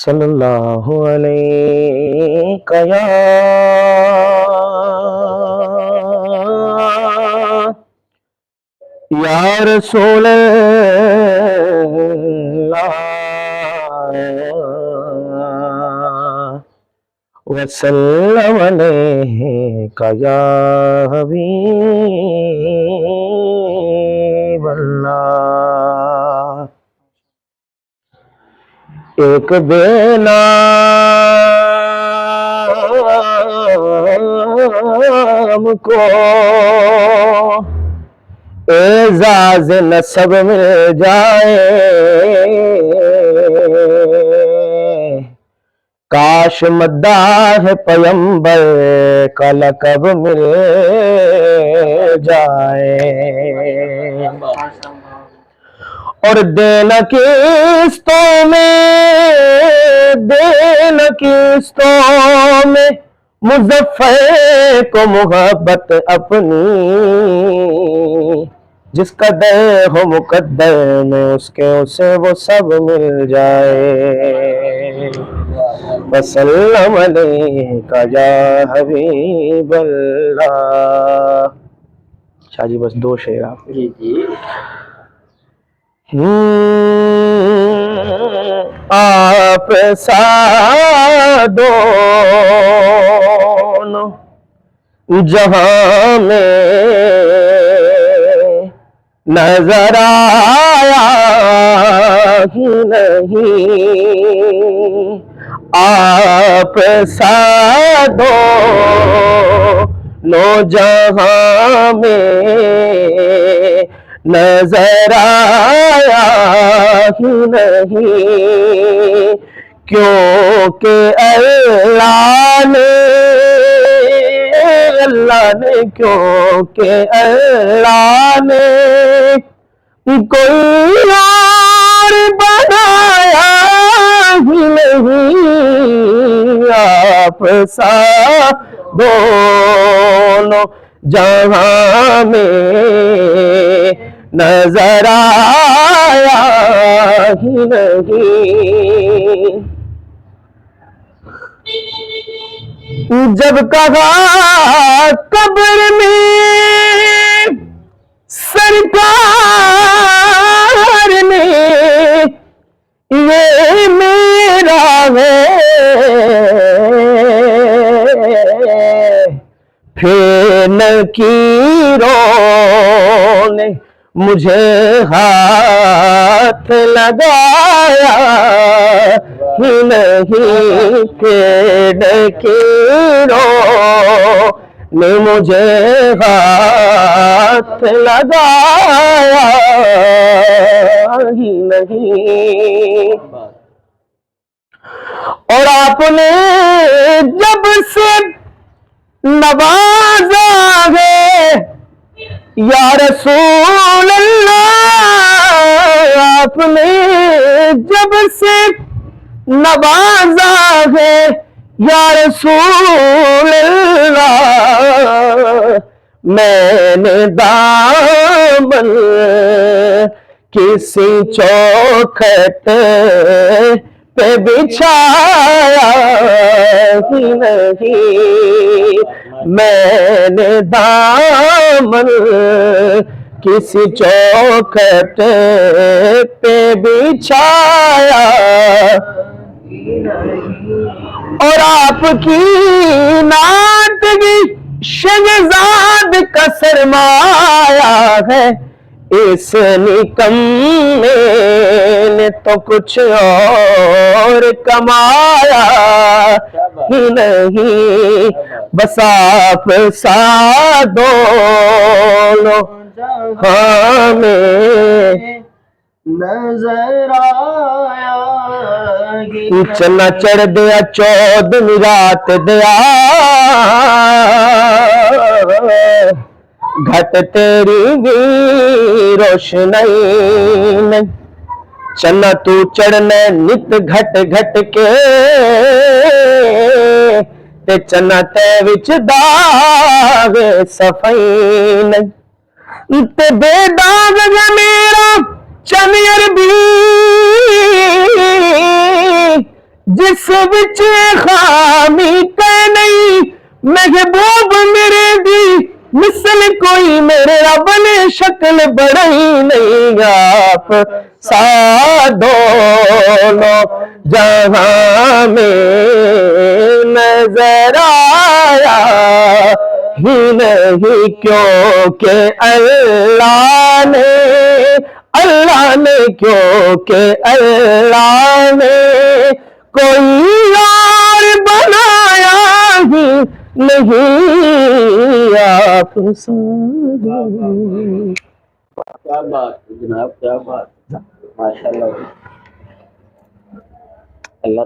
صلی اللہ علیہ یا رسول اللہ وسلم علیہ یا حبیب اللہ۔ ایک بے نام کو اعزاز نسب مل جائے، کاش مداح پیمبر کا لقب مل جائے، اور دینا کستوں میں مظفر کو محبت اپنی، جس کا در ہو مقدر میں اس کے اسے وہ سب مل جائے۔ وسلم علیک یا حبیب اللہ۔ شاہ جی بس دو شعر آپ جی آپ سا دونوں جہاں میں نظر آیا ہی نہیں، آپ سا دونوں جہاں میں نظر آیا ہی نہیں، کیونکہ اللہ نے کیونکہ اللہ نے کوئی اور بنایا ہی نہیں، آپ سا دونوں جہاں میں نظر آیا ہی نہیں۔ جب کہا قبر میں سرکار نے یہ میرا ہے، پھر نکیروں نے مجھے ہاتھ لگایا ہی نہیں، پھر نکیروں نے مجھے ہاتھ لگایا ہی نہیں، اور آپ نے جب سے نوازا ہے یا رسول اللہ، آپ نے جب سے نوازا ہے یا رسول اللہ، میں نے دامن کسی چوکھٹ پہ بچھایا ہی نہیں، میں نے دامن کسی چوکھٹ پہ بچھایا، اور آپ کی ناطقی شہزاد کا سرمایہ ہے، اس نکمے نے تو کچھ اور کمایا ہی نہیں، بس آپ سا دونوں ہمیں نظر آیا چنا چڑھ دیا 14 رات دیا، گھٹ تیری بھی روشنائی نہیں، چنا تو چڑھنا نت گھٹ گھٹ کے، تے چنا تے وچ داغ صفائی نہیں، تے بے داغ ہے میرا چن عربی، جس وچ خامی تے نہیں محبوب میرے دی مثل کوئی میرے رب نے شکل بڑی نہیں آپ سا دونوں جہاں میں نظر آیا ہی نہیں کیونکہ اللہ نے کیونکہ اللہ نے کوئی اور بنایا ہی نہیں آپ سادہ. کیا بات ہے جناب، کیا بات، ماشاء اللہ. اللہ